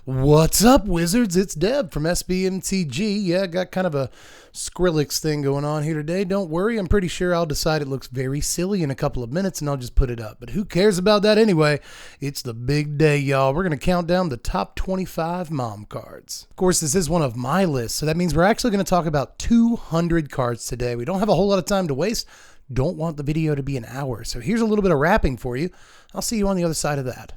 What's up, Wizards? It's Deb from SBMTG. Yeah, I got kind of a Skrillex thing going on here today. Don't worry, I'm pretty sure I'll decide it looks very silly in a couple of minutes and I'll just put it up. But who cares about that anyway? It's the big day, y'all. We're going to count down the top 25 mom cards. Of course, this is one of my lists, so that means we're actually going to talk about 200 cards today. We don't have a whole lot of time to waste. Don't want the video to be an hour. So here's a little bit of wrapping for you. I'll see you on the other side of that.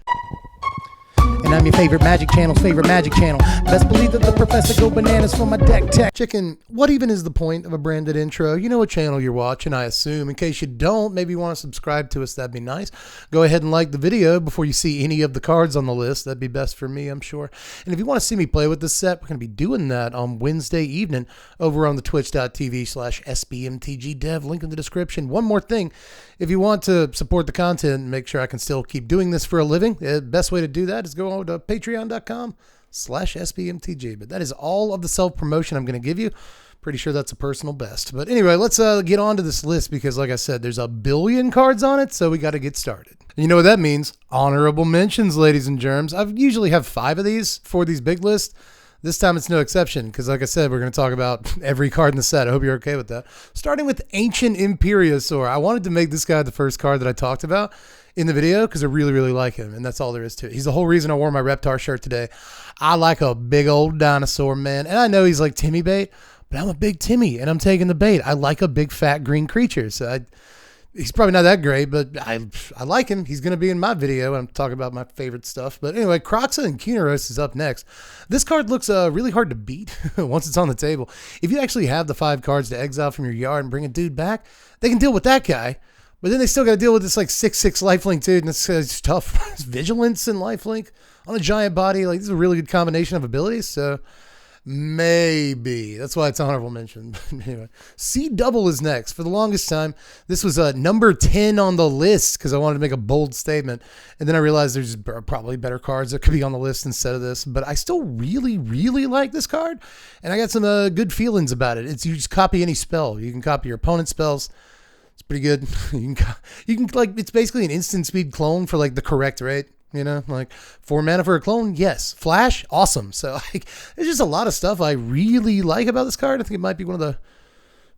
And I'm your favorite Magic Channel's favorite Magic Channel. Best believe that the professor go bananas for my deck tech. Chicken, what even is the point of a branded intro? You know what channel you're watching, I assume. In case you don't, maybe you want to subscribe to us, that'd be nice. Go ahead and like the video before you see any of the cards on the list. That'd be best for me, I'm sure. And if you want to see me play with this set, we're going to be doing that on Wednesday evening over on the twitch.tv/SBMTGdev. Link in the description. One more thing. If you want to support the content and make sure I can still keep doing this for a living, the best way to do that is go over to patreon.com/SBMTG. But that is all of the self-promotion I'm going to give you. Pretty sure that's a personal best. But anyway, let's get on to this list because, like I said, there's a billion cards on it, so we got to get started. And you know what that means? Honorable mentions, ladies and germs. I usually have 5 of these for these big lists. This time it's no exception because, like I said, we're going to talk about every card in the set. I hope you're okay with that. Starting with Ancient Imperiosaur. I wanted to make this guy the first card that I talked about in the video because I really, really like him, and that's all there is to it. He's the whole reason I wore my Raptor shirt today. I like a big old dinosaur, man, and I know he's like Timmy bait, but I'm a big Timmy, and I'm taking the bait. I like a big, fat, green creature, so he's probably not that great, but I like him. He's going to be in my video when I'm talking about my favorite stuff. But anyway, Kroxa and Kuneros is up next. This card looks really hard to beat once it's on the table. If you actually have the 5 cards to exile from your yard and bring a dude back, they can deal with that guy. But then they still got to deal with this like 6/6 lifelink dude, and it's tough. It's Vigilance and lifelink on a giant body. Like, this is a really good combination of abilities, so maybe. That's why it's honorable mention. But anyway, C Double is next. For the longest time, this was number 10 on the list because I wanted to make a bold statement. And then I realized there's probably better cards that could be on the list instead of this. But I still really, really like this card. And I got some good feelings about it. You just copy any spell. You can copy your opponent's spells. It's pretty good. You can like, it's basically an instant speed clone for like the correct rate. You know, like 4 mana for a clone. Yes. Flash. Awesome. So like, there's just a lot of stuff I really like about this card. I think it might be one of the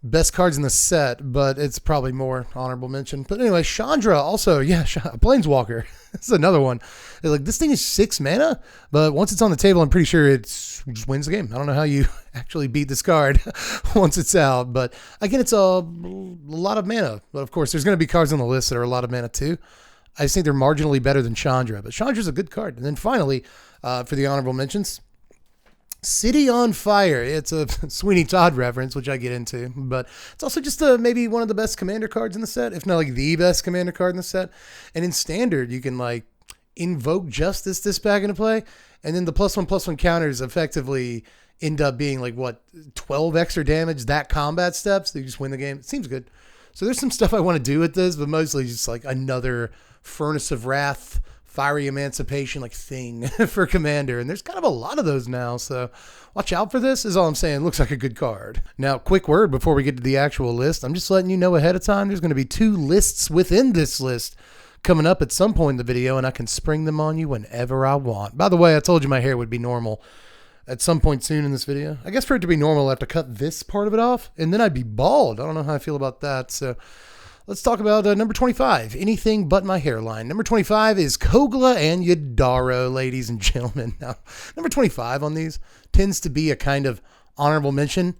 best cards in the set, but it's probably more honorable mention. But anyway, Chandra also, yeah, Planeswalker. This is another one. Like, this thing is 6 mana, but once it's on the table, I'm pretty sure it just wins the game. I don't know how you actually beat this card once it's out, but again, it's a lot of mana. But of course, there's going to be cards on the list that are a lot of mana too. I just think they're marginally better than Chandra, but Chandra's a good card. And then finally, for the honorable mentions, City on Fire. It's a Sweeney Todd reference, which I get into, but it's also just maybe one of the best commander cards in the set, if not like the best commander card in the set. And in standard, you can like invoke Justice this back into play, and then the +1/+1 counters effectively end up being like, what, 12 extra damage, that combat steps, you just win the game. It seems good. So there's some stuff I want to do with this, but mostly just like another Furnace of Wrath, Fiery Emancipation like thing for Commander. And there's kind of a lot of those now, so watch out for this is all I'm saying. It looks like a good card. Now, quick word before we get to the actual list. I'm just letting you know ahead of time there's going to be 2 lists within this list coming up at some point in the video, and I can spring them on you whenever I want. By the way, I told you my hair would be normal at some point soon in this video. I guess for it to be normal, I have to cut this part of it off, and then I'd be bald. I don't know how I feel about that. So let's talk about number 25, anything but my hairline. Number 25 is Kogla and Yadaro, ladies and gentlemen. Now, number 25 on these tends to be a kind of honorable mention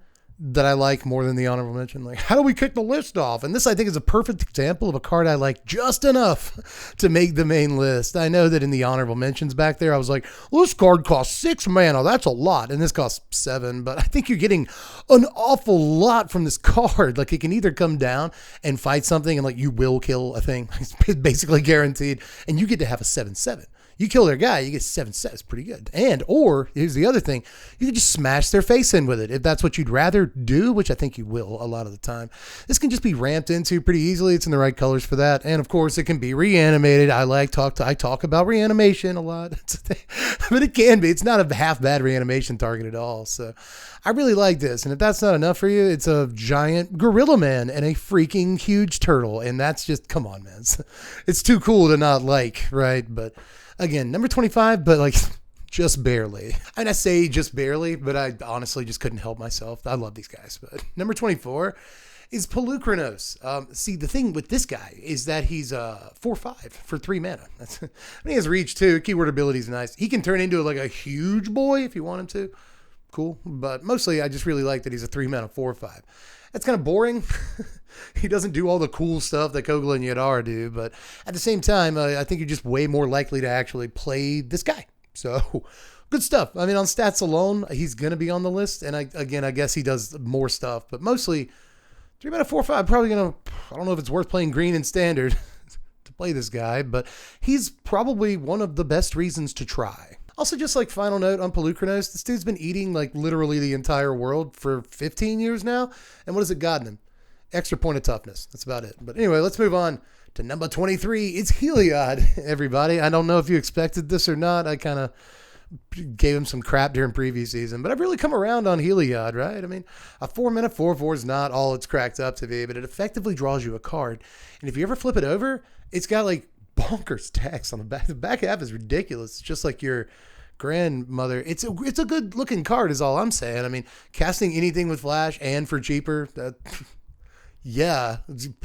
that I like more than the honorable mention. Like, how do we kick the list off? And this, I think, is a perfect example of a card I like just enough to make the main list. I know that in the honorable mentions back there, I was like, well, this card costs 6 mana. That's a lot. And this costs 7. But I think you're getting an awful lot from this card. Like, it can either come down and fight something and, like, you will kill a thing. It's basically guaranteed. And you get to have a 7/7. You kill their guy, you get 7 sets. Pretty good. And, or, here's the other thing, you can just smash their face in with it if that's what you'd rather do, which I think you will a lot of the time. This can just be ramped into pretty easily. It's in the right colors for that. And, of course, it can be reanimated. I talk about reanimation a lot. But it can be. It's not a half bad reanimation target at all. So I really like this. And if that's not enough for you, it's a giant gorilla man and a freaking huge turtle. And that's just, come on, man. It's too cool to not like, right? But again, number 25, but like just barely. And I say just barely, but I honestly just couldn't help myself. I love these guys. But number 24 is Palukranos. See, the thing with this guy is that he's 4/5 for 3 mana. He has reach too. Keyword ability is nice. He can turn into like a huge boy if you want him to. Cool. But mostly I just really like that he's a 3 mana 4/5. That's kind of boring. He doesn't do all the cool stuff that Kogla and Yadaro do, but at the same time, I think you're just way more likely to actually play this guy. So good stuff. I mean, on stats alone, he's going to be on the list. And I guess he does more stuff, but mostly 3 mana 4/5, probably going to, I don't know if it's worth playing green in standard to play this guy, but he's probably one of the best reasons to try. Also, just like final note on Palukranos, this dude's been eating like literally the entire world for 15 years now. And what has it gotten him? Extra point of toughness. That's about it. But anyway, let's move on to number 23. It's Heliad, everybody. I don't know if you expected this or not. I kind of gave him some crap during previous season, but I've really come around on Heliad, right? I mean, a 4 mana 4/4 is not all it's cracked up to be, but it effectively draws you a card. And if you ever flip it over, it's got like bonkers text on the back. The back half is ridiculous. It's just like your grandmother. It's a good looking card is all I'm saying. I mean, casting anything with flash and for cheaper, yeah,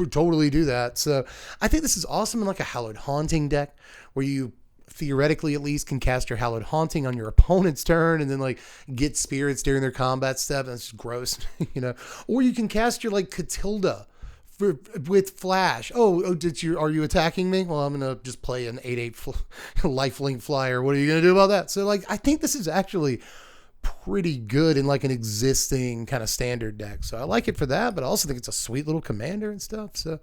totally do that. So I think this is awesome in like a Hallowed Haunting deck where you theoretically at least can cast your Hallowed Haunting on your opponent's turn and then like get spirits during their combat step. That's just gross, you know. Or you can cast your like Catilda with flash. Are you attacking me? Well, I'm gonna just play an 8/8 lifelink flyer. What are you gonna do about that? So like, I think this is actually pretty good in like an existing kind of standard deck. So I like it for that, but I also think it's a sweet little commander and stuff. So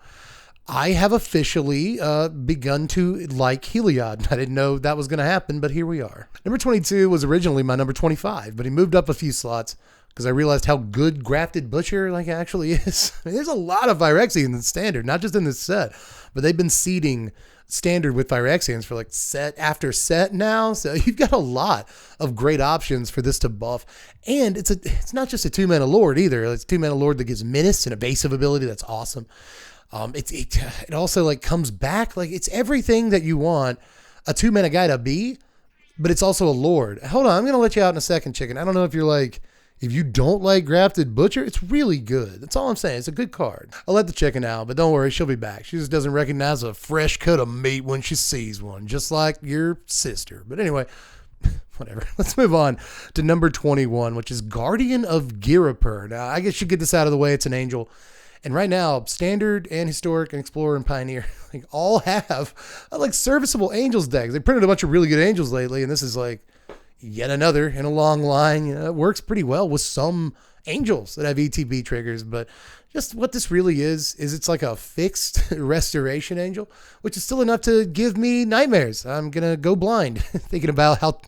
I have officially begun to like Heliad. I didn't know that was going to happen, but here we are. Number 22 was originally my number 25, but he moved up a few slots because I realized how good Grafted Butcher like actually is. I mean, there's a lot of Phyrexians in standard, not just in this set, but they've been seeding standard with Phyrexians for like set after set now. So you've got a lot of great options for this to buff. And it's not just a 2 mana lord either. It's 2 mana lord that gives menace and evasive ability. That's awesome. It also like comes back. Like it's everything that you want a 2 mana guy to be, but it's also a lord. Hold on. I'm going to let you out in a second, chicken. I don't know if you're like, if you don't like Grafted Butcher, it's really good. That's all I'm saying. It's a good card. I'll let the chicken out, but don't worry, she'll be back. She just doesn't recognize a fresh cut of meat when she sees one, just like your sister. But anyway, whatever. Let's move on to number 21, which is Guardian of Girapur. Now, I guess you get this out of the way. It's an angel. And right now, Standard and Historic and Explorer and Pioneer like all have like serviceable angels decks. They printed a bunch of really good angels lately, and this is like yet another in a long line. You know, it works pretty well with some angels that have ETB triggers, but just what this really is it's like a fixed restoration angel, which is still enough to give me nightmares. I'm going to go blind thinking about how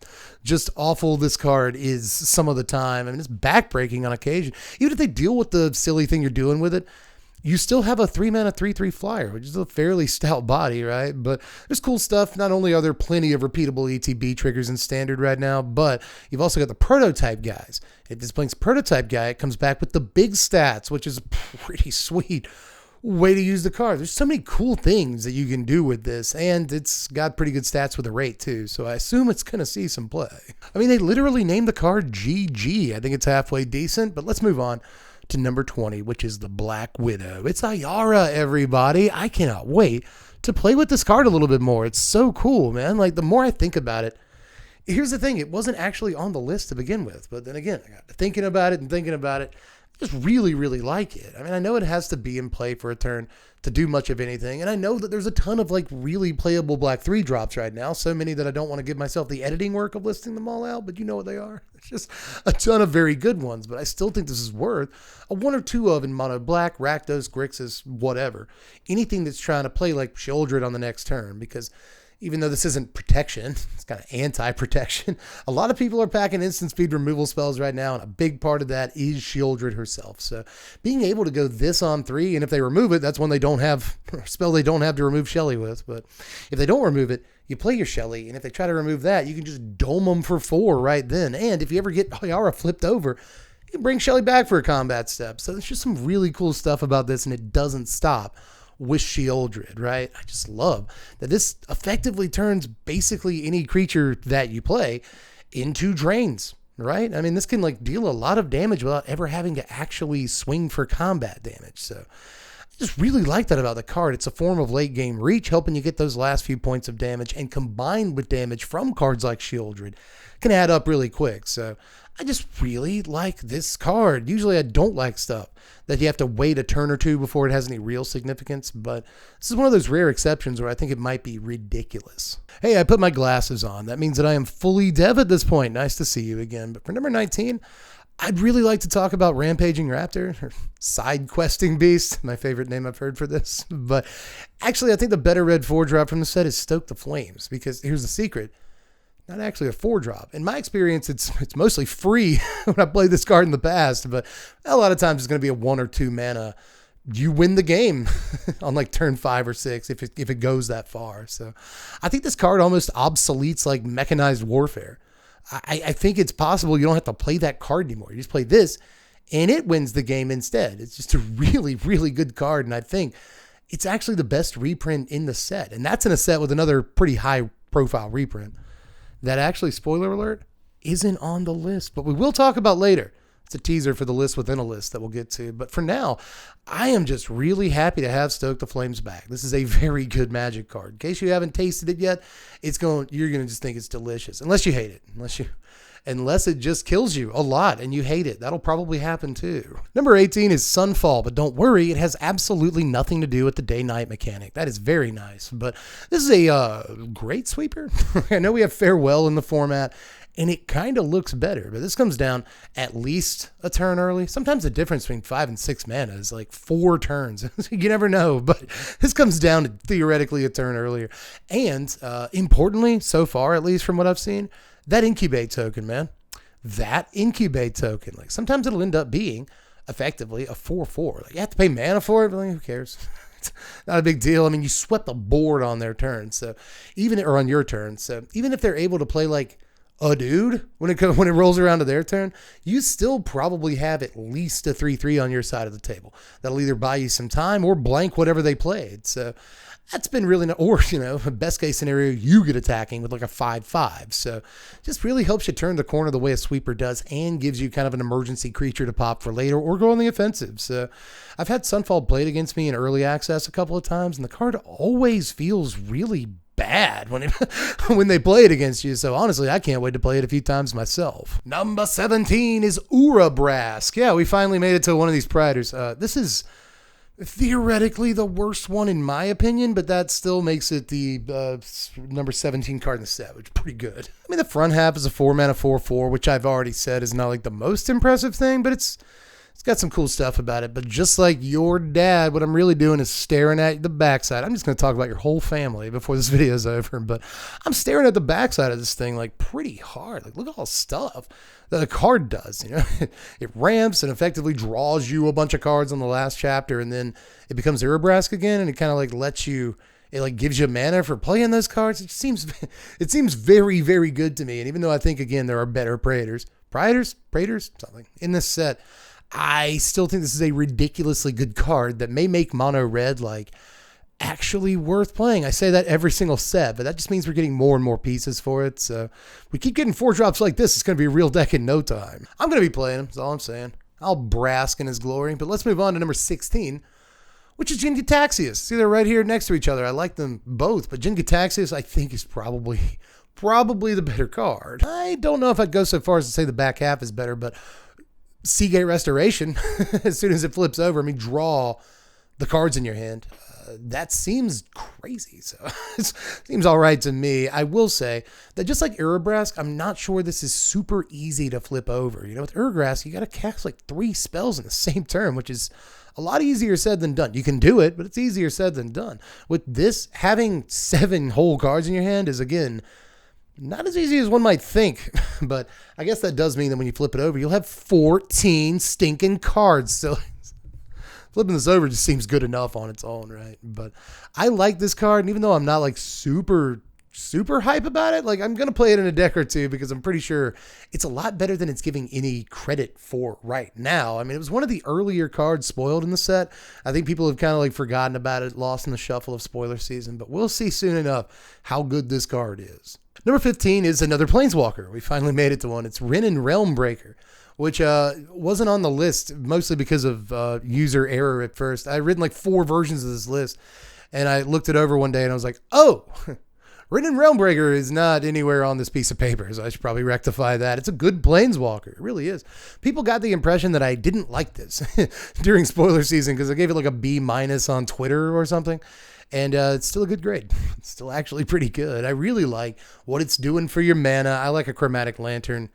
just awful this card is some of the time. I mean, it's backbreaking on occasion. Even if they deal with the silly thing you're doing with it, you still have a 3 mana 3/3 flyer, which is a fairly stout body, right? But there's cool stuff. Not only are there plenty of repeatable ETB triggers in standard right now, but you've also got the prototype guys. If this Blink's prototype guy, it comes back with the big stats, which is a pretty sweet way to use the card. There's so many cool things that you can do with this, and it's got pretty good stats with the rate too, so I assume it's going to see some play. I mean, they literally named the card GG. I think it's halfway decent, but let's move on to number 20, which is the Black Widow. It's Ayara, everybody. I cannot wait to play with this card a little bit more. It's so cool, man. Like, the more I think about it, here's the thing. It wasn't actually on the list to begin with, but then again, I got to thinking about it. I just really, really like it. I mean, I know it has to be in play for a turn to do much of anything, and I know that there's a ton of like really playable Black 3 drops right now, so many that I don't want to give myself the editing work of listing them all out, but you know what they are. It's just a ton of very good ones, but I still think this is worth a 1 or 2 of in mono black, Rakdos, Grixis, whatever. Anything that's trying to play like Shieldred on the next turn, because even though this isn't protection, it's kind of anti-protection. A lot of people are packing instant speed removal spells right now, and a big part of that is Shieldred herself. So being able to go this on 3, and if they remove it, that's when they don't have a spell they don't have to remove Shelly with. But if they don't remove it, you play your Shelly, and if they try to remove that, you can just dome them for 4 right then. And if you ever get Ayara flipped over, you can bring Shelly back for a combat step. So there's just some really cool stuff about this, and it doesn't stop with Shieldred, right? I just love that this effectively turns basically any creature that you play into drains, right? I mean, this can like deal a lot of damage without ever having to actually swing for combat damage. So I just really like that about the card. It's a form of late game reach, helping you get those last few points of damage, and combined with damage from cards like Shieldred can add up really quick. So I just really like this card. Usually I don't like stuff that you have to wait a turn or two before it has any real significance, but this is one of those rare exceptions where I think it might be ridiculous. Hey, I put my glasses on. That means that I am fully dev at this point. Nice to see you again. But for number 19, I'd really like to talk about Rampaging Raptor, or Side Questing Beast, my favorite name I've heard for this. But actually, I think the better red 4-drop from the set is Stoke the Flames, because here's the secret. Not actually a 4-drop. In my experience, it's mostly free when I played this card in the past, but a lot of times it's going to be a 1 or 2 mana. You win the game on like turn 5 or 6 if it goes that far. So I think this card almost obsoletes like mechanized warfare. I think it's possible you don't have to play that card anymore. You just play this and it wins the game instead. It's just a really, really good card, and I think it's actually the best reprint in the set. And that's in a set with another pretty high profile reprint that actually, spoiler alert, isn't on the list, but we will talk about later. It's a teaser for the list within a list that we'll get to. But for now, I am just really happy to have Stoke the Flames back. This is a very good Magic card. In case you haven't tasted it yet, you're going to just think it's delicious. Unless you hate it. Unless it just kills you a lot and you hate it. That'll probably happen too. Number 18 is Sunfall, but don't worry, it has absolutely nothing to do with the day-night mechanic. That is very nice, but this is a great sweeper. I know we have Farewell in the format, and it kind of looks better, but this comes down at least a turn early. Sometimes the difference between 5 and 6 mana is like 4 turns. You never know, but this comes down to theoretically a turn earlier. And importantly, so far, at least from what I've seen, that Incubate token, man. That Incubate token. Like sometimes it'll end up being effectively a 4/4. Like you have to pay mana for it, but like, who cares? It's not a big deal. I mean, you swept the board on their turn, or on your turn. So even if they're able to play like a dude when it rolls around to their turn, you still probably have at least a 3/3 on your side of the table. That'll either buy you some time or blank whatever they played. So that's been really, or, best case scenario, you get attacking with like a 5/5. So just really helps you turn the corner the way a sweeper does, and gives you kind of an emergency creature to pop for later or go on the offensive. So I've had Sunfall Blade against me in early access a couple of times, and the card always feels really bad when they play it against you. So honestly, I can't wait to play it a few times myself. Number 17 is Ura Brask. Yeah, we finally made it to one of these Praetors. This is theoretically the worst one in my opinion, but that still makes it the number 17 card in the set, which is pretty good. I mean, the front half is a 4-mana 4/4, which I've already said is not like the most impressive thing, but it's got some cool stuff about it. But just like your dad, what I'm really doing is staring at the backside. I'm just going to talk about your whole family before this video is over, but I'm staring at the backside of this thing like pretty hard. Like, look at all the stuff that a card does. It ramps and effectively draws you a bunch of cards on the last chapter, and then it becomes Ura Brask again, and it kind of like lets you, it like gives you mana for playing those cards. It seems very, very good to me. And even though I think, again, there are better Praetors, something in this set, I still think this is a ridiculously good card that may make mono red like actually worth playing. I say that every single set, but that just means we're getting more and more pieces for it. So we keep getting 4-drops like this, it's going to be a real deck in no time. I'm going to be playing him, that's all I'm saying. I'll Brask in his glory. But let's move on to number 16, which is Detaxias. See, they're right here next to each other. I like them both, but Detaxias I think is probably the better card. I don't know if I'd go so far as to say the back half is better, but Seagate Restoration, as soon as it flips over, draw the cards in your hand. That seems crazy. So it seems all right to me. I will say that just like Ura Brask, I'm not sure this is super easy to flip over. With Ura Brask, you got to cast like 3 spells in the same turn, which is a lot easier said than done. You can do it, but it's easier said than done. With this, having 7 whole cards in your hand is, again, not as easy as one might think, but I guess that does mean that when you flip it over, you'll have 14 stinking cards. So flipping this over just seems good enough on its own, right? But I like this card, and even though I'm not like super hype about it, like I'm going to play it in a deck or two because I'm pretty sure it's a lot better than it's giving any credit for right now. I mean, it was one of the earlier cards spoiled in the set. I think people have kind of like forgotten about it, lost in the shuffle of spoiler season, but we'll see soon enough how good this card is. Number 15 is another Planeswalker. We finally made it to one. It's Rin and Realmbreaker, which wasn't on the list, mostly because of user error at first. I'd written like 4 versions of this list, and I looked it over one day, and I was like, oh, Rin and Realmbreaker is not anywhere on this piece of paper, so I should probably rectify that. It's a good Planeswalker. It really is. People got the impression that I didn't like this during spoiler season because I gave it like a B- on Twitter or something. And it's still a good grade. It's still actually pretty good. I really like what it's doing for your mana. I like a Chromatic Lantern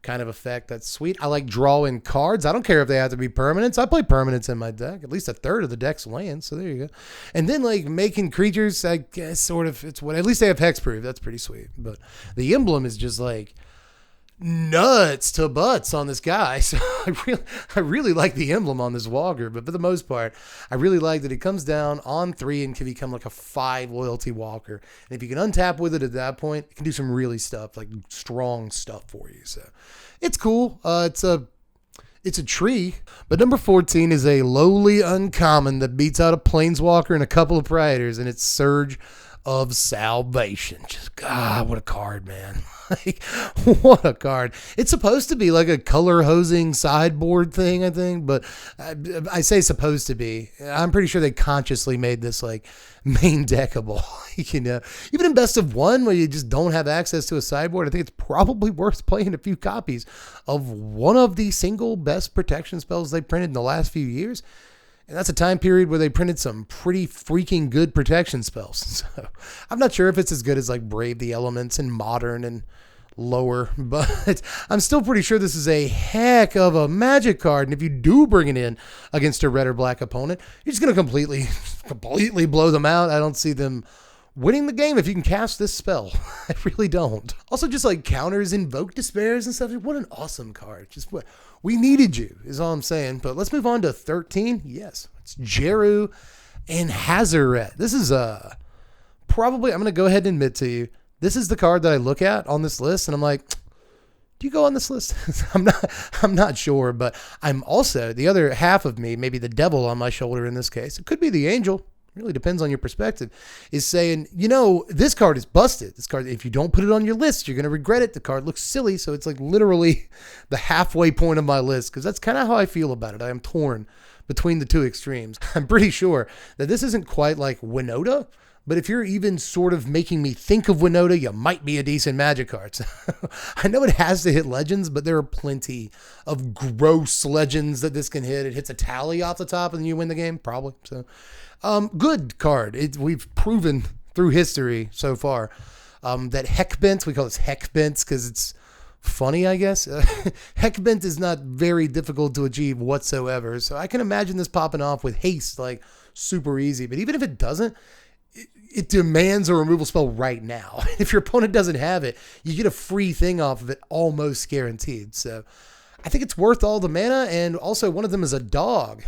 kind of effect. That's sweet. I like drawing cards. I don't care if they have to be permanents. I play permanents in my deck. At least a third of the deck's land. So there you go. And then like making creatures, I guess sort of, it's what, at least they have hexproof. That's pretty sweet. But the emblem is just like nuts to butts on this guy. So I really like the emblem on this Walker, but for the most part, I really like that it comes down on 3 and can become like a 5 loyalty Walker. And if you can untap with it at that point, it can do some really stuff, like strong stuff for you. So it's cool. It's a tree. But number 14 is a lowly uncommon that beats out a Planeswalker and a couple of Praetors, and it's Surge of Salvation. Just, God, what a card, man. Like, what a card. It's supposed to be like a color hosing sideboard thing, I think, but I say supposed to be. I'm pretty sure they consciously made this like main deckable. You know, even in best of 1 where you just don't have access to a sideboard, I think it's probably worth playing a few copies of one of the single best protection spells they printed in the last few years. And that's a time period where they printed some pretty freaking good protection spells. So I'm not sure if it's as good as like Brave the Elements and Modern and lower, but I'm still pretty sure this is a heck of a Magic card. And if you do bring it in against a red or black opponent, you're just going to completely blow them out. I don't see them winning the game if you can cast this spell. I really don't. Also, just like counters Invoke Despairs and stuff. What an awesome card. Just what we needed you is all I'm saying. But let's move on to 13. Yes, it's Jeru Hazareth. This is probably, I'm going to go ahead and admit to you, this is the card that I look at on this list and I'm like, do you go on this list? I'm not sure, but I'm also, the other half of me, maybe the devil on my shoulder in this case, it could be the angel. Really depends on your perspective, is saying, you know, this card is busted. This card, if you don't put it on your list, you're going to regret it. The card looks silly. So it's like literally the halfway point of my list, because that's kind of how I feel about it. I am torn between the two extremes. I'm pretty sure that this isn't quite like Winota, but if you're even sort of making me think of Winota, you might be a decent Magic card. So I know it has to hit Legends, but there are plenty of gross Legends that this can hit. It hits a tally off the top and then you win the game, probably. So good card. We've proven through history so far that Heckbent, we call this Heckbent because it's funny, I guess. Heckbent is not very difficult to achieve whatsoever. So I can imagine this popping off with haste, like super easy. But even if it doesn't, it demands a removal spell right now. If your opponent doesn't have it, you get a free thing off of it, almost guaranteed. So I think it's worth all the mana. And also one of them is a dog.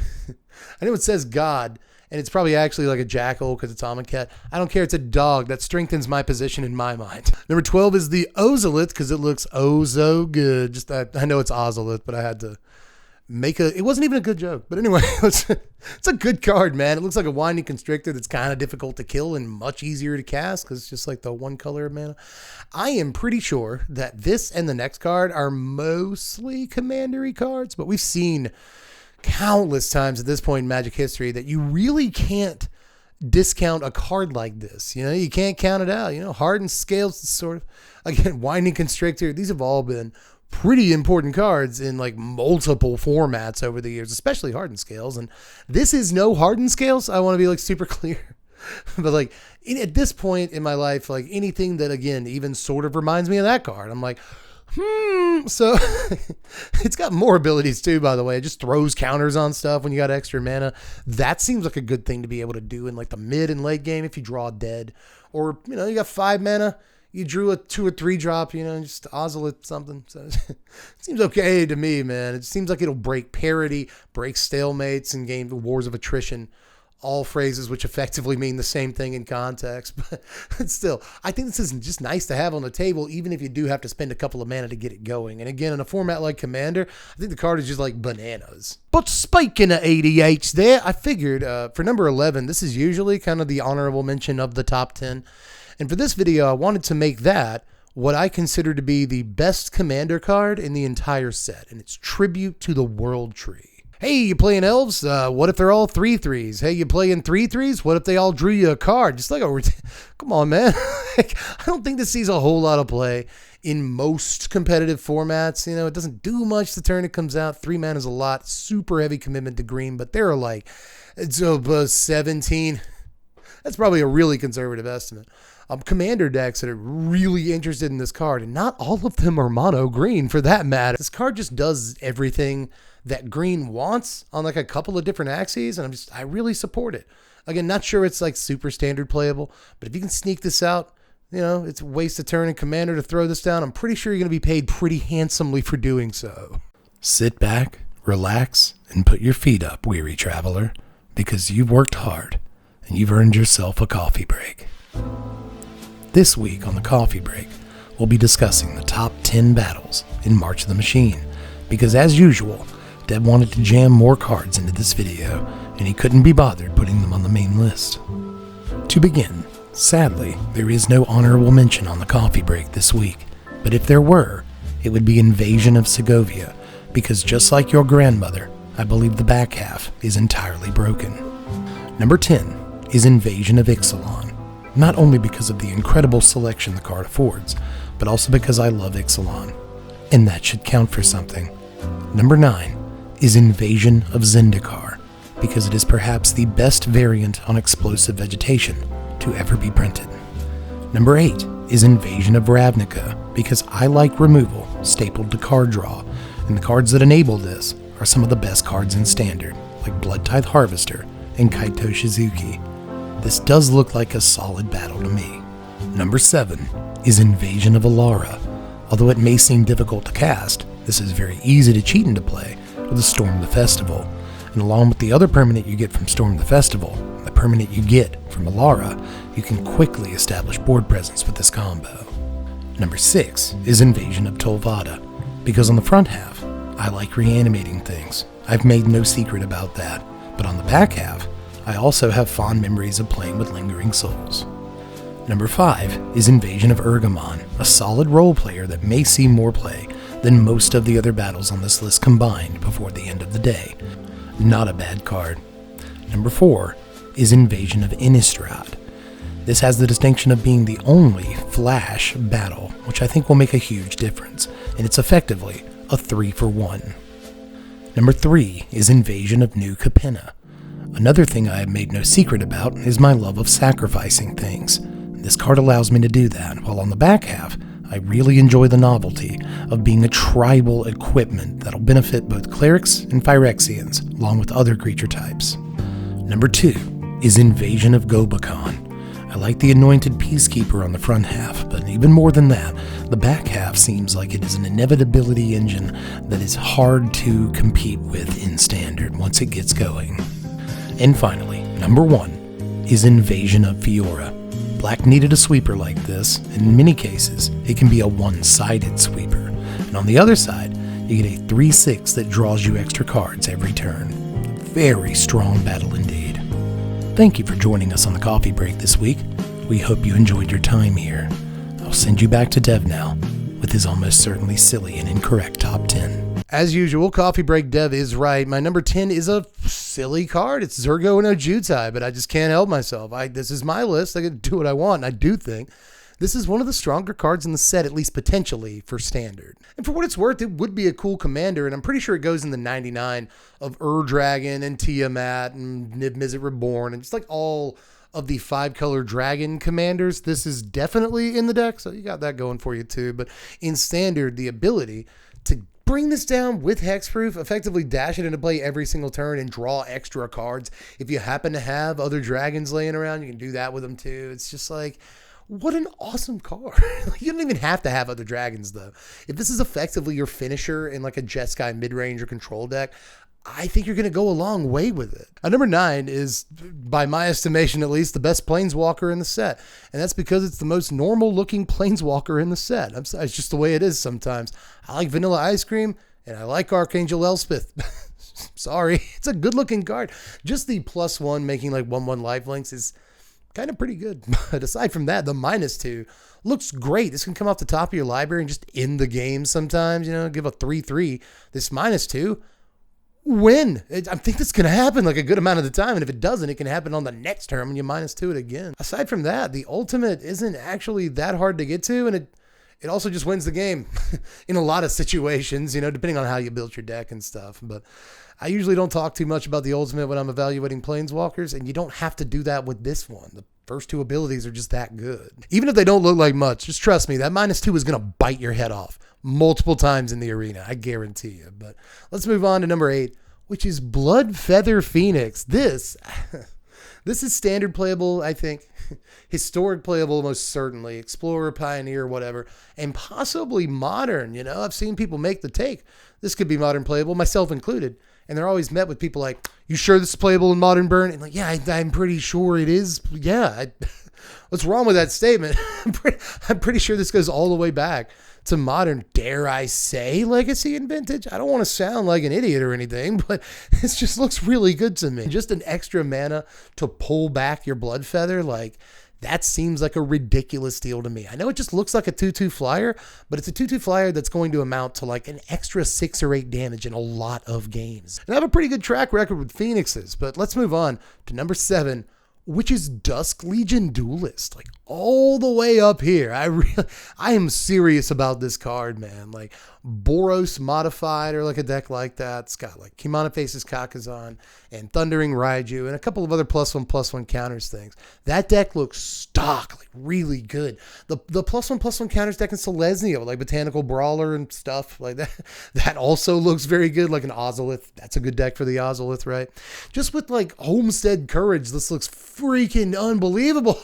I know it says God, and it's probably actually like a jackal because it's Amonkhet. I don't care. It's a dog. That strengthens my position in my mind. Number 12 is the Ozolith because it looks oh so good. Just I know it's Ozolith, but I had to make it wasn't even a good joke. But anyway, it's a good card, man. It looks like a Winding Constrictor that's kind of difficult to kill and much easier to cast because it's just like the one color of mana. I am pretty sure that this and the next card are mostly commandery cards, but we've seen countless times at this point in Magic history that you really can't discount a card like this. You know, you can't count it out. You know, Hardened Scales, sort of, again, Winding Constrictor. These have all been pretty important cards in like multiple formats over the years, especially Hardened Scales. And this is no Hardened Scales. I want to be like super clear. But like at this point in my life, like anything that again even sort of reminds me of that card, I'm like, so it's got more abilities too, by the way. It just throws counters on stuff when you got extra mana. That seems like a good thing to be able to do in like the mid and late game if you draw dead, or you know, you got 5 mana, you drew a 2 or 3 drop, you know, just Ozolith something. So it seems okay to me, man. It seems like it'll break parity, break stalemates, and game the wars of attrition. All phrases which effectively mean the same thing in context, but still, I think this is just nice to have on the table, even if you do have to spend a couple of mana to get it going. And again, in a format like Commander, I think the card is just like bananas. But speaking of ADH there, I figured for number 11, this is usually kind of the honorable mention of the top 10. And for this video, I wanted to make that what I consider to be the best commander card in the entire set, and it's Tribute to the World Tree. Hey, you playing elves? What if they're all 3/3s? Hey, you playing 3/3s? What if they all drew you a card? Just like come on, man. I don't think this sees a whole lot of play in most competitive formats. You know, it doesn't do much the turn it comes out. 3 mana is a lot. Super heavy commitment to green, but there are like 17. That's probably a really conservative estimate. Commander decks that are really interested in this card, and not all of them are mono green for that matter. This card just does everything that green wants on like a couple of different axes, and I really support it. Again, not sure it's like super standard playable, but if you can sneak this out, you know, it's a waste of turn and commander to throw this down. I'm pretty sure you're going to be paid pretty handsomely for doing so. Sit back, relax, and put your feet up, weary traveler, because you've worked hard and you've earned yourself a coffee break. This week on the Coffee Break, we'll be discussing the top 10 battles in March of the Machine, because as usual, Deb wanted to jam more cards into this video, and he couldn't be bothered putting them on the main list. To begin, sadly, there is no honorable mention on the Coffee Break this week, but if there were, it would be Invasion of Segovia, because just like your grandmother, I believe the back half is entirely broken. Number 10 is Invasion of Ixalan. Not only because of the incredible selection the card affords, but also because I love Ixalan, and that should count for something. Number 9 is Invasion of Zendikar, because it is perhaps the best variant on explosive vegetation to ever be printed. Number 8 is Invasion of Ravnica, because I like removal stapled to card draw, and the cards that enable this are some of the best cards in Standard, like Bloodtithe Harvester and Kaito Shizuki. This does look like a solid battle to me. Number 7 is Invasion of Alara. Although it may seem difficult to cast, this is very easy to cheat into play with a Storm the Festival. And along with the other permanent you get from Storm the Festival, and the permanent you get from Alara, you can quickly establish board presence with this combo. Number 6 is Invasion of Tolvada, because on the front half, I like reanimating things. I've made no secret about that. But on the back half, I also have fond memories of playing with Lingering Souls. Number 5 is Invasion of Urgamon, a solid role player that may see more play than most of the other battles on this list combined before the end of the day. Not a bad card. Number 4 is Invasion of Innistrad. This has the distinction of being the only flash battle, which I think will make a huge difference, and it's effectively a 3-for-1. Number 3 is Invasion of New Capenna. Another thing I have made no secret about is my love of sacrificing things. This card allows me to do that, while on the back half, I really enjoy the novelty of being a tribal equipment that'll benefit both clerics and Phyrexians, along with other creature types. Number 2 is Invasion of Gobakon. I like the anointed peacekeeper on the front half, but even more than that, the back half seems like it is an inevitability engine that is hard to compete with in Standard once it gets going. And finally, number 1 is Invasion of Fiora. Black needed a sweeper like this, and in many cases, it can be a one-sided sweeper. And on the other side, you get a 3/6 that draws you extra cards every turn. Very strong battle indeed. Thank you for joining us on the Coffee Break this week. We hope you enjoyed your time here. I'll send you back to Dev now with his almost certainly silly and incorrect top 10. As usual, Coffee Break Dev is right. My number 10 is a silly card. It's Zirgo and Ojutai, but I just can't help myself. This is my list. I can do what I want, and I do think this is one of the stronger cards in the set, at least potentially, for Standard. And for what it's worth, it would be a cool commander, and I'm pretty sure it goes in the 99 of Dragon and Tiamat and Niv-Mizzet Reborn, and just like all of the 5-color dragon commanders, this is definitely in the deck, so you got that going for you too. But in Standard, the ability to bring this down with hexproof, effectively dash it into play every single turn and draw extra cards. If you happen to have other dragons laying around, you can do that with them too. It's just like, what an awesome card. You don't even have to have other dragons though. If this is effectively your finisher in like a Jeskai mid-range or control deck, I think you're going to go a long way with it. Number 9 is, by my estimation at least, the best Planeswalker in the set. And that's because it's the most normal looking Planeswalker in the set. It's just the way it is sometimes. I like Vanilla Ice Cream, and I like Archangel L Smith. Sorry, it's a good looking card. Just the +1 making like 1/1 lifelinks is kind of pretty good. But aside from that, the -2 looks great. This can come off the top of your library and just end the game sometimes, give a 3/3. This -2, win. I think that's going to happen like a good amount of the time. And if it doesn't, it can happen on the next turn when you -2 it again. Aside from that, the ultimate isn't actually that hard to get to. And it also just wins the game in a lot of situations, depending on how you built your deck and stuff. But I usually don't talk too much about the ultimate when I'm evaluating Planeswalkers, and you don't have to do that with this one. The first two abilities are just that good. Even if they don't look like much, just trust me, that -2 is going to bite your head off multiple times in the arena. I guarantee you. But let's move on to number 8, which is Bloodfeather Phoenix. This is standard playable, I think. Historic playable, most certainly. Explorer, Pioneer, whatever. And possibly modern. I've seen people make the take. This could be modern playable, myself included. And they're always met with people like, you sure this is playable in modern burn? And like, yeah, I'm pretty sure it is. Yeah. What's wrong with that statement? I'm pretty sure this goes all the way back to modern, dare I say, Legacy and Vintage. I don't want to sound like an idiot or anything, but this just looks really good to me. Just an extra mana to pull back your Bloodfeather, like, that seems like a ridiculous deal to me. I know it just looks like a 2/2 flyer, but it's a 2/2 flyer that's going to amount to like an extra 6 or 8 damage in a lot of games. And I have a pretty good track record with Phoenixes, but let's move on to number 7, which is Dusk Legion Duelist. Like, all the way up here. I am serious about this card, man. Like, Boros modified or like a deck like that. It's got like Kimana Faces Kakazan and Thundering Raiju and a couple of other +1/+1 counters things. That deck looks stock, like really good. The +1/+1 counters deck in Selesnya, like Botanical Brawler and stuff like that. That also looks very good, like an Ozolith. That's a good deck for the Ozolith, right? Just with like Homestead Courage, this looks freaking unbelievable.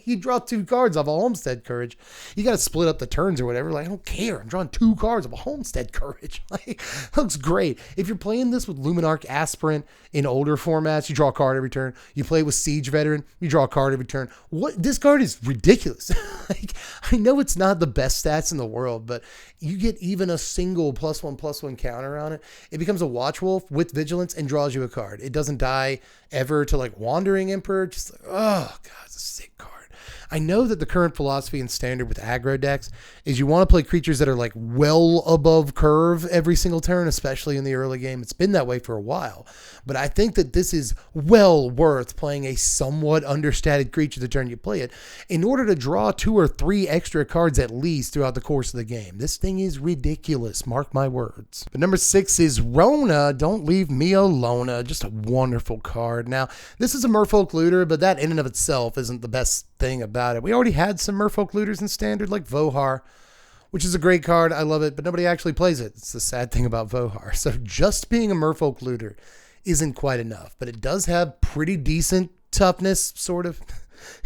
You draw 2 cards off a Homestead Courage. You got to split up the turns or whatever. Like, I don't care. I'm drawing 2 cards of a Homestead Courage. Like, looks great. If you're playing this with Luminarch Aspirant in older formats, you draw a card every turn. You play with Siege Veteran, you draw a card every turn. This card is ridiculous. Like, I know it's not the best stats in the world, but you get even a single +1/+1 counter on it. It becomes a Watch Wolf with Vigilance and draws you a card. It doesn't die ever to like Wandering Emperor. Just like, oh god, it's a sick card. I know that the current philosophy in standard with aggro decks is you want to play creatures that are like well above curve every single turn, especially in the early game. It's been that way for a while, but I think that this is well worth playing a somewhat understated creature the turn you play it in order to draw 2 or 3 extra cards at least throughout the course of the game. This thing is ridiculous, mark my words. But number 6 is Rona, Don't Leave Me Alone. Just a wonderful card. Now, this is a Merfolk Looter, but that in and of itself isn't the best thing about it. We already had some Merfolk Looters in standard, like Vohar, which is a great card. I love it, but nobody actually plays it. It's the sad thing about Vohar. So just being a Merfolk Looter isn't quite enough, but it does have pretty decent toughness, sort of.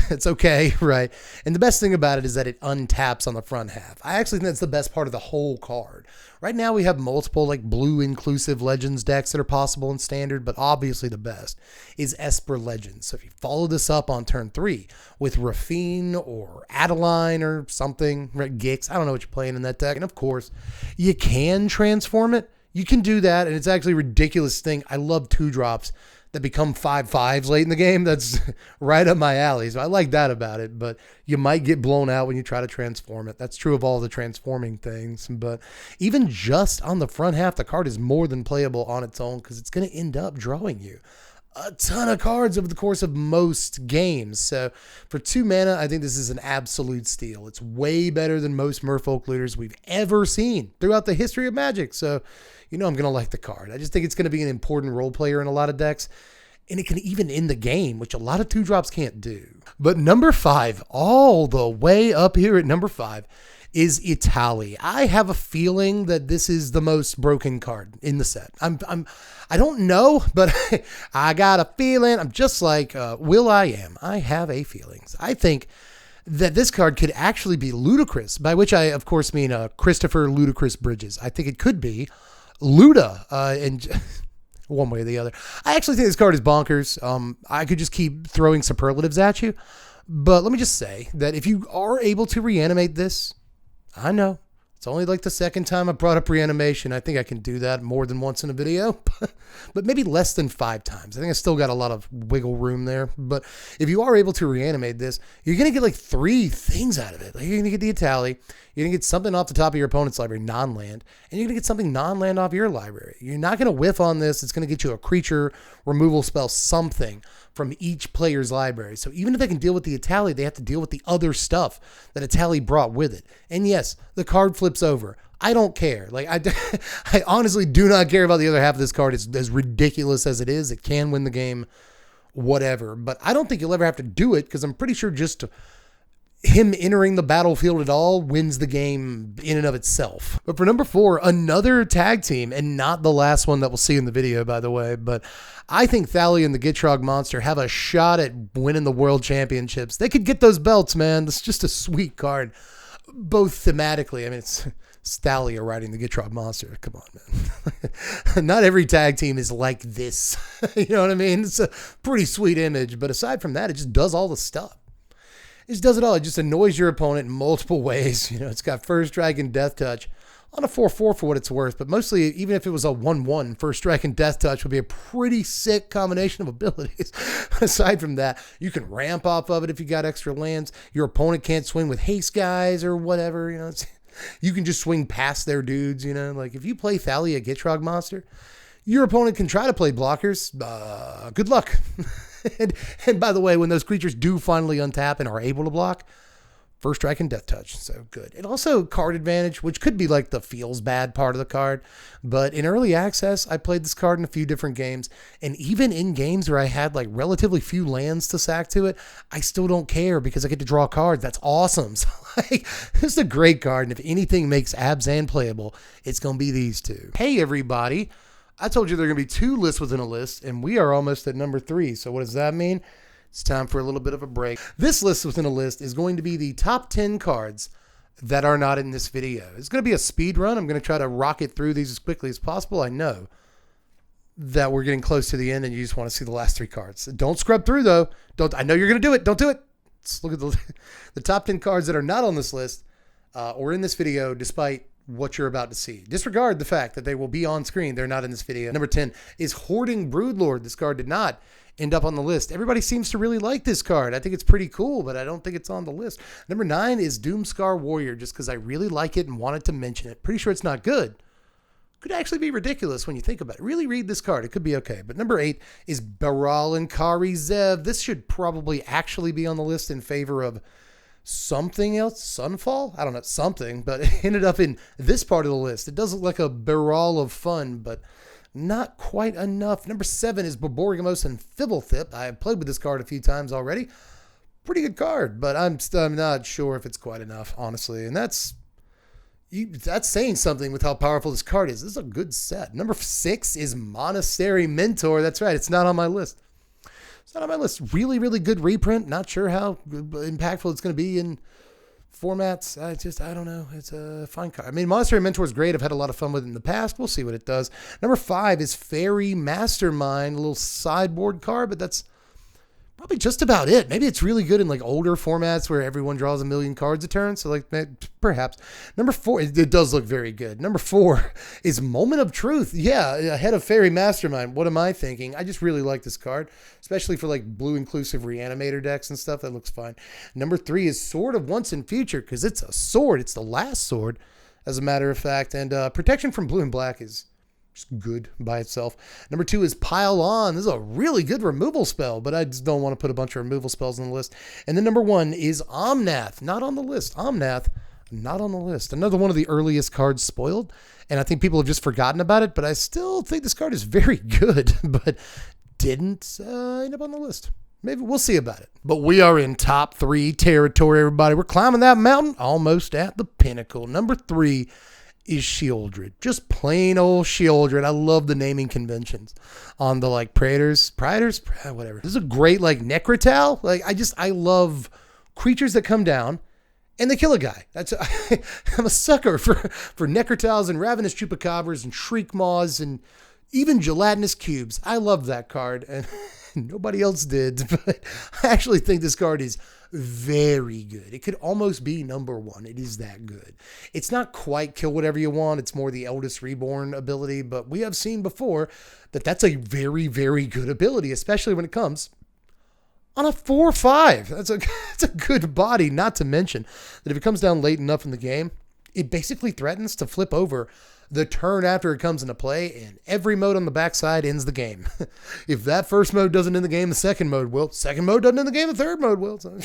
It's okay, right? And the best thing about it is that it untaps on the front half. I actually think that's the best part of the whole card. Right now we have multiple like blue inclusive Legends decks that are possible in standard, but obviously the best is Esper Legends. So if you follow this up on turn 3 with Rafine or Adeline or something, right, Gix, I don't know what you're playing in that deck. And of course, you can transform it. You can do that, and it's actually a ridiculous thing. I love 2-drops that become 5/5s late in the game. That's right up my alley. So I like that about it, but you might get blown out when you try to transform it. That's true of all the transforming things, but even just on the front half, the card is more than playable on its own because it's going to end up drawing you a ton of cards over the course of most games. So for 2 mana, I think this is an absolute steal. It's way better than most Merfolk Looters we've ever seen throughout the history of Magic. So I'm going to like the card. I just think it's going to be an important role player in a lot of decks, and it can even end the game, which a lot of 2-drops can't do. But number 5, all the way up here at number 5, is Italy. I have a feeling that this is the most broken card in the set. I don't know, but I got a feeling. I'm just like Will.i.am. I have a feeling. I think that this card could actually be ludicrous, by which I, of course, mean Christopher Ludacris Bridges. I think it could be Luda, and one way or the other. I actually think this card is bonkers. I could just keep throwing superlatives at you, but let me just say that if you are able to reanimate this, I know It's only like the second time I brought up reanimation. I think I can do that more than once in a video, but maybe less than 5 times. I think I still got a lot of wiggle room there. But if you are able to reanimate this, you're going to get like 3 things out of it. Like you're going to get the Itali, you're going to get something off the top of your opponent's library, non-land, and you're going to get something non-land off your library. You're not going to whiff on this. It's going to get you a creature removal spell, something from each player's library. So even if they can deal with the Itali, they have to deal with the other stuff that Itali brought with it. And yes, the card flips over. I don't care. Like I honestly do not care about the other half of this card. It's as ridiculous as it is. It can win the game, whatever. But I don't think you'll ever have to do it because I'm pretty sure just him entering the battlefield at all wins the game in and of itself. But for number 4, another tag team, and not the last one that we'll see in the video, by the way, but I think Thalia and the Gitrog Monster have a shot at winning the world championships. They could get those belts, man. That's just a sweet card, both thematically. I mean, it's Thalia riding the Gitrog Monster. Come on, man. Not every tag team is like this. You know what I mean? It's a pretty sweet image, but aside from that, it just does all the stuff. It just does it all. It just annoys your opponent in multiple ways. You know, it's got First Strike and Death Touch on a 4/4 for what it's worth, but mostly, even if it was a 1/1, First Strike and Death Touch would be a pretty sick combination of abilities. Aside from that, you can ramp off of it if you got extra lands. Your opponent can't swing with haste guys or whatever. You know, you can just swing past their dudes. You know, like if you play Thalia Gitrog Monster, your opponent can try to play blockers. Good luck. And by the way, when those creatures do finally untap and are able to block, First Strike and Death Touch. So good. And also card advantage, which could be like the feels bad part of the card. But in early access, I played this card in a few different games. And even in games where I had like relatively few lands to sack to it, I still don't care because I get to draw cards. That's awesome. So like, this is a great card. And if anything makes Abzan playable, it's going to be these 2. Hey, everybody. I told you there are going to be 2 lists within a list, and we are almost at number 3. So what does that mean? It's time for a little bit of a break. This list within a list is going to be the top 10 cards that are not in this video. It's going to be a speed run. I'm going to try to rocket through these as quickly as possible. I know that we're getting close to the end, and you just want to see the last 3 cards. Don't scrub through, though. I know you're going to do it. Don't do it. Let's look at the top 10 cards that are not on this list or in this video, despite what you're about to see. Disregard the fact that they will be on screen. They're not in this video. Number 10 is Hoarding Broodlord. This card did not end up on the list. Everybody seems to really like this card. I think it's pretty cool, but I don't think it's on the list. Number 9 is Doomscar Warrior, just because I really like it and wanted to mention it. Pretty sure it's not good. Could actually be ridiculous when you think about it. Really read this card. It could be okay. But number 8 is Baral and Kari Zev. This should probably actually be on the list in favor of something else. Sunfall? I don't know, something, but it ended up in this part of the list. It does look like a Baral of fun, but not quite enough. Number 7 is Borborygmos and Fibblethip. I have played with this card a few times already. Pretty good card, but I'm not sure if it's quite enough, honestly. And that's saying something with how powerful this card is. This is a good set. Number 6 is Monastery Mentor. That's right. It's not on my list. It's not on my list. Really, really good reprint. Not sure how impactful it's going to be in formats. I don't know. It's a fine card. I mean, Monastery Mentor is great. I've had a lot of fun with it in the past. We'll see what it does. Number 5 is Fairy Mastermind, a little sideboard card, but that's probably just about it. Maybe it's really good in like older formats where everyone draws a million cards a turn. So like perhaps. Number 4, it does look very good. Number 4 is Moment of Truth. Yeah, ahead of Fairy Mastermind. What am I thinking? I just really like this card, especially for like blue inclusive reanimator decks and stuff. That looks fine. Number 3 is Sword of Once and Future, because it's a sword. It's the last sword, as a matter of fact. And protection from blue and black is good by itself. Number 2 is Pile On. This is a really good removal spell, but I just don't want to put a bunch of removal spells on the list. And then number 1 is Omnath. Not on the list. Omnath, not on the list. Another one of the earliest cards spoiled, and I think people have just forgotten about it, but I still think this card is very good, but didn't end up on the list. Maybe we'll see about it. But we are in top 3 territory, everybody. We're climbing that mountain, almost at the pinnacle. Number 3 is Shieldred. Just plain old Shieldred. I love the naming conventions on the like Praetors, whatever. This is a great like Necrotal. Like I love creatures that come down and they kill a guy. I'm a sucker for Necrotals and Ravenous Chupacabras and Shriek Maws and even Gelatinous Cubes. I love that card. And Nobody else did, but I actually think this card is very good. It could almost be number one. It is that good. It's not quite kill whatever you want. It's more the Eldest Reborn ability, but we have seen before that that's a very, very good ability, especially when it comes on a 4/5. That's a good body, not to mention that if it comes down late enough in the game, it basically threatens to flip over the turn after it comes into play, and every mode on the backside ends the game. If that first mode doesn't end the game, the second mode will. Second mode doesn't end the game, the third mode will. So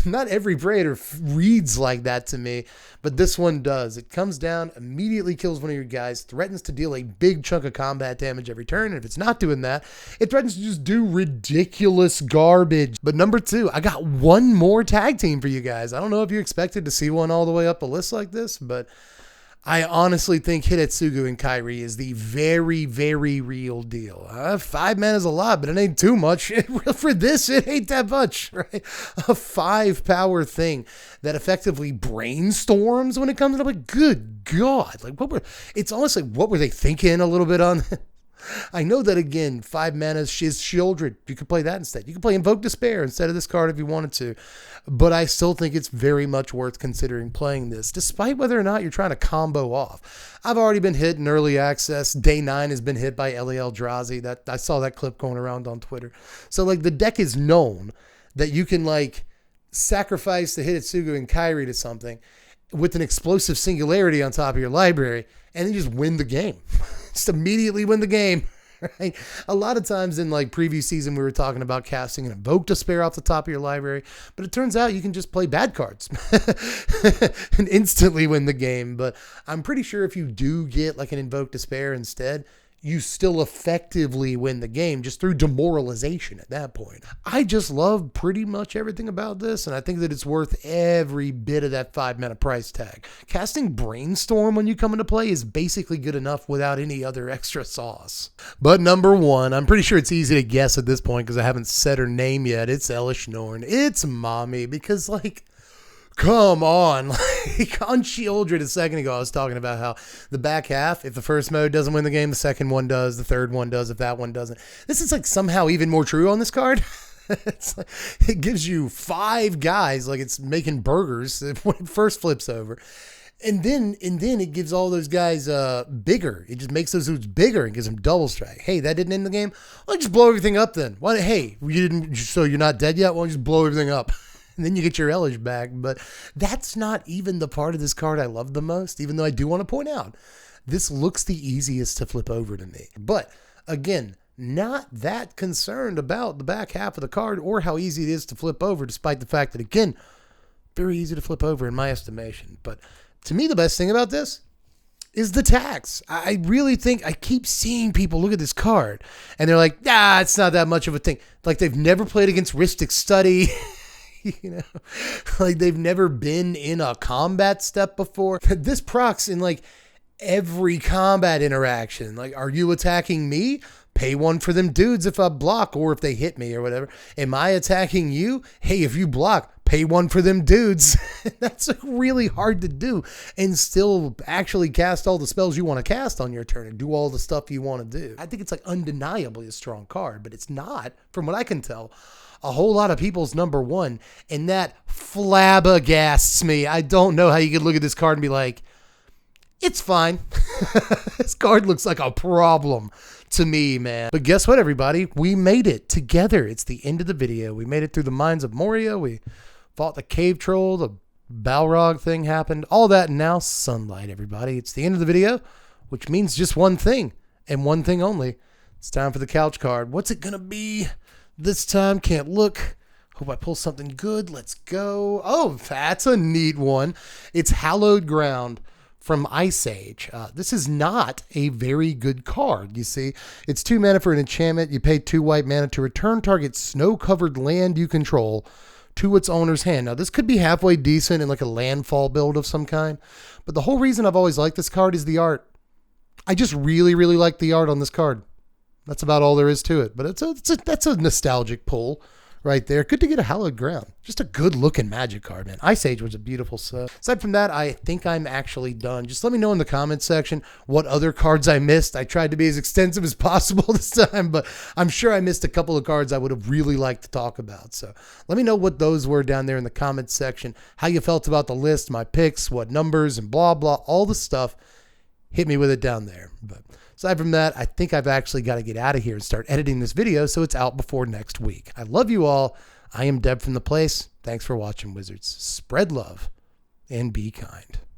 not every Praetor reads like that to me, but this one does. It comes down, immediately kills one of your guys, threatens to deal a big chunk of combat damage every turn, and if it's not doing that, it threatens to just do ridiculous garbage. But number two, I got one more tag team for you guys. I don't know if you expected to see one all the way up a list like this, but I honestly think Hidetsugu and Kairi is the very, very real deal. 5 mana is a lot, but it ain't too much. For this, it ain't that much, right? A 5 power thing that effectively brainstorms when it comes to, like, good God. Like, it's almost like, what were they thinking a little bit on? I know that, again, 5 mana is Shieldred. You could play that instead. You could play Invoke Despair instead of this card if you wanted to. But I still think it's very much worth considering playing this, despite whether or not you're trying to combo off. I've already been hit in early access. Day 9 has been hit by Eldrazi. I saw that clip going around on Twitter. So, like, the deck is known that you can, like, sacrifice the Hidetsugu and Kairi to something with an explosive singularity on top of your library, and then you just win the game. Just immediately win the game, right? A lot of times in, like, preview season, we were talking about casting an Invoke Despair off the top of your library, but it turns out you can just play bad cards and instantly win the game. But I'm pretty sure if you do get, like, an Invoke Despair instead, you still effectively win the game just through demoralization at that point. I just love pretty much everything about this, and I think that it's worth every bit of that 5 mana price tag. Casting Brainstorm when you come into play is basically good enough without any other extra sauce. But number one, I'm pretty sure it's easy to guess at this point because I haven't said her name yet. It's Elesh Norn. It's Mommy, because, like, come on. Like, on Shieldred a second ago, I was talking about how the back half, if the first mode doesn't win the game, the second one does, the third one does, if that one doesn't. This is, like, somehow even more true on this card. It's like, it gives you 5 guys, like it's making burgers when it first flips over. And then it gives all those guys bigger. It just makes those dudes bigger and gives them double strike. Hey, that didn't end the game? Well, just blow everything up then. Hey, so you're not dead yet? Well, just blow everything up. And then you get your Elesh back. But that's not even the part of this card I love the most, even though I do want to point out, this looks the easiest to flip over to me. But again, not that concerned about the back half of the card or how easy it is to flip over, despite the fact that, again, very easy to flip over in my estimation. But to me, the best thing about this is the tax. I really think I keep seeing people look at this card and they're like, it's not that much of a thing. Like they've never played against Rhystic Study. You know, like they've never been in a combat step before. This procs in like every combat interaction. Like, are you attacking me? Pay 1 for them dudes if I block or if they hit me or whatever. Am I attacking you? Hey, if you block, pay 1 for them dudes. That's really hard to do and still actually cast all the spells you want to cast on your turn and do all the stuff you want to do. I think it's like undeniably a strong card, but it's not, from what I can tell, a whole lot of people's number one, and that flabbergasts me. I don't know how you could look at this card and be like, it's fine. This card looks like a problem to me, man. But guess what, everybody? We made it together. It's the end of the video. We made it through the Mines of Moria. We fought the cave troll. The Balrog thing happened. All that, and now sunlight, everybody. It's the end of the video, which means just one thing, and one thing only. It's time for the couch card. What's it going to be this time? Can't look. Hope I pull something good. Let's go. Oh, that's a neat one. It's Hallowed Ground from Ice Age. This is not a very good card, you see. It's 2 mana for an enchantment. You pay 2 white mana to return target snow-covered land you control to its owner's hand. Now, this could be halfway decent in like a landfall build of some kind, but the whole reason I've always liked this card is the art. I just really, really like the art on this card. That's about all there is to it, but that's a nostalgic pull, right there. Good to get a Hallowed Ground. Just a good looking Magic card, man. Ice Age was a beautiful set. Aside from that, I think I'm actually done. Just let me know in the comments section what other cards I missed. I tried to be as extensive as possible this time, but I'm sure I missed a couple of cards I would have really liked to talk about. So let me know what those were down there in the comments section, how you felt about the list, my picks, what numbers, and blah, blah, all the stuff. Hit me with it down there. But aside from that, I think I've actually got to get out of here and start editing this video so it's out before next week. I love you all. I am Deb from The Place. Thanks for watching, Wizards. Spread love and be kind.